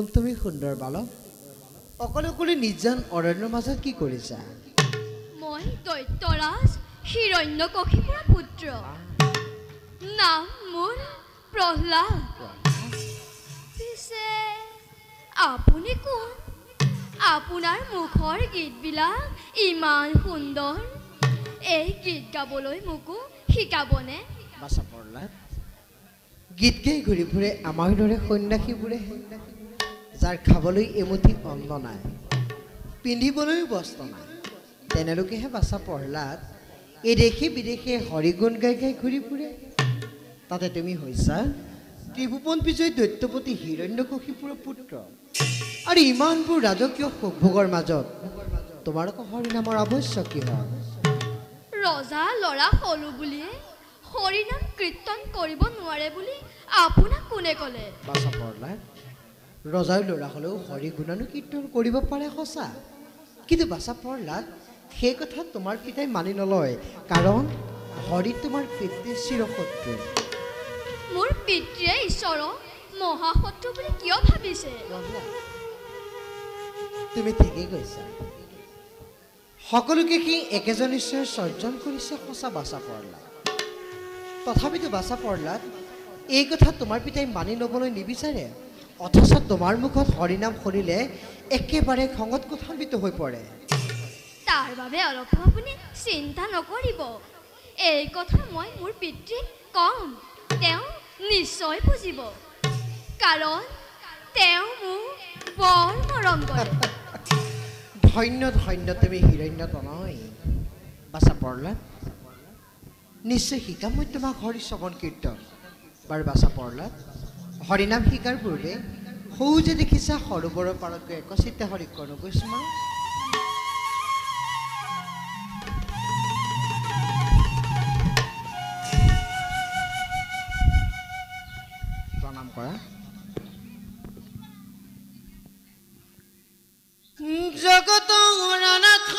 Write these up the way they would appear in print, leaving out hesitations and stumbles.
কোন তুমি সুন্দৰ বালক অকলে অকলে নিৰ্জন অৰণ্যৰ মাজত কি কৰিছা মই দৈত্যৰাজ হিৰণ্যকশিপুৰ পুত্ৰ নাম মোৰ প্ৰহ্লাদ পিছে আপুনি কোন আপোনাৰ মুখৰ গীতবিলাক ইমান সুন্দৰ এই গীত গাবলৈ মোকো শিকাবনে বাছা প্ৰহ্লাদ গীত গাই ঘূৰি ফুৰে আমাৰ দৰে সন্যাসীবোৰে যাৰ খাবলৈ এমুঠি অন্ন নাই পিন্ধিবলৈ বস্ত্ৰ নাই তেনেলোকেহে বাছা প্ৰহ্লাদ এই দেশে বিদেশে হৰিগুণ গাই গাই ঘূৰি ফুৰে তাতে তুমি হৈছা ত্ৰিভুৱন বিজয় দৈত্যপতি হিৰণ্যকশিপুৰৰ পুত্ৰ আৰু ইমানবোৰ ৰাজকীয় সুখভোগৰ মাজত তোমাৰ আকৌ হৰিনামৰ আৱশ্যক কি হয় ৰজা ল'ৰা হলো বুলিয়ে হৰিনাম কীৰ্তন কৰিব নোৱাৰে বুলি আপোনাক কোনে ক'লে বাছা প্ৰহ্লাদ ৰজাৰ ল'ৰা হ'লেও হৰি গুণানুকীৰ্তন কৰিব পাৰে সঁচা কিন্তু বাছা প্ৰহ্লাদ সেই কথা তোমাৰ পিতাই মানি নলয় কাৰণ হৰি তোমাৰ পিতৃৰ চিৰশত্ৰু মোৰ পিতৃয়ে ঈশ্বৰক মহাশত্ৰু বুলি কিয় ভাবিছে তুমি ঠিকেই কৈছা সকলোকে সি একেজন ঈশ্বৰে সৰ্জন কৰিছে সঁচা বাছা প্ৰহ্লাদ তথাপিতো বাছা প্ৰহ্লাদ এই কথা তোমাৰ পিতাই মানি ল'বলৈ নিবিচাৰে অথচ তোমাৰ মুখত হৰিনাম শুনিলে একেবাৰে খঙত কোঠান্বিত হৈ পৰে তাৰ বাবে অলপ আপুনি চিন্তা নকৰিব এই কথা মই মোৰ পিতৃক কম তেওঁ নিশ্চয় বুজিব কাৰণ তেওঁ মোক বৰ মৰম কৰে ধন্য ধন্য তুমি হিৰণ্য তনয় বাছা প্ৰহ্লাদ নিশ্চয় শিকাম মই তোমাক হৰি শ্ৰৱণ কীৰ্তন বাৰু বাছা প্ৰহ্লাদ হৰিনাম শিকাৰ পূৰ্বে সৌ যে দেখিছা সৰোবৰৰ পাৰত গৈ একচিতে হৰি কৰ্ণকুস্মা প্ৰণাম কৰা জগত নাথ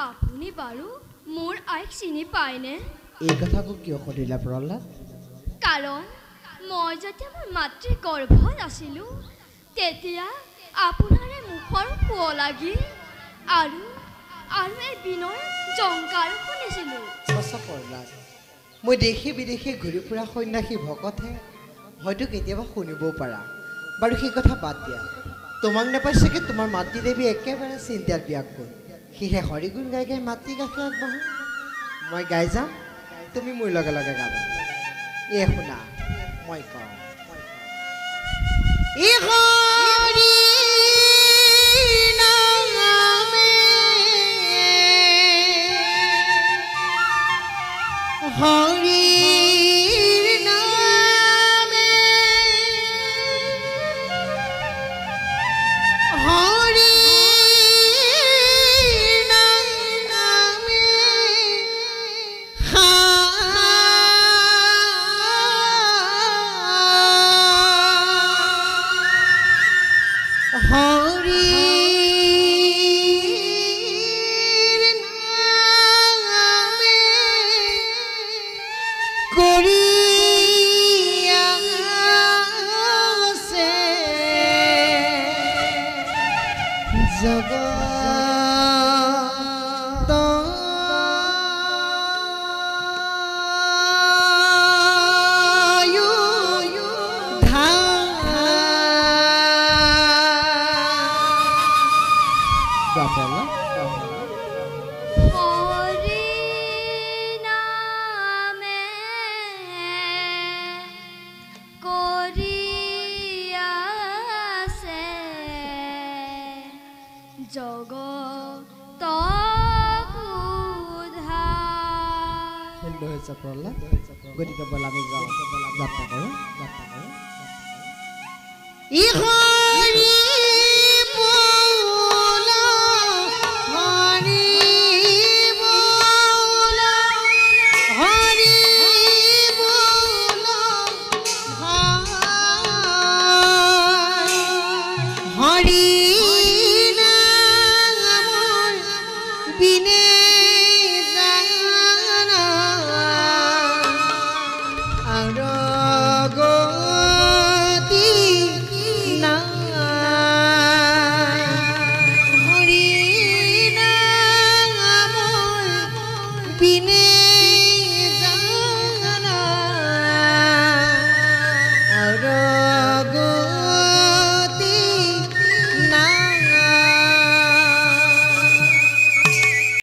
আপুনি বাৰু মোৰ আইক চিনি পায়নে এই কথাকো কিয় সুধিলা প্ৰহ্লাদ কাৰণ মই যেতিয়া মোৰ মাতৃৰ গৰ্ভত আছিলোঁ তেতিয়া আপোনাৰে মুখৰ শুৱ লাগিল আৰু এই বিনৰ জংকাৰ শুনিছিলোঁ বাছা প্ৰহ্লাদ মই দেশে বিদেশে ঘূৰি ফুৰা সন্যাসী ভকতহে হয়তো কেতিয়াবা শুনিবও পাৰা বাৰু সেই কথা বাদ দিয়া তোমাক নাপাই চাগে তোমাৰ মাতৃ দেৱী একেবাৰে চিন্তাত ব্যাকুল সিহে হৰিগুণ গাই গাই মাতৃ কাষে আগবাঢ়ো মই গাই যাম তুমি মোৰ লগে লগে গাবা এই শুনা মই কওঁ হৰি হৈছে প্ৰহ্লাদ গতিকে ব'লা আমি যাওঁ যাত্ৰা কৰোঁ ই হৰি বোলা হৰি বোলা হৰি বোলা হৰি নামৰ বিনে জানা আগতি নাই হৰি নামৰ বিনে জানা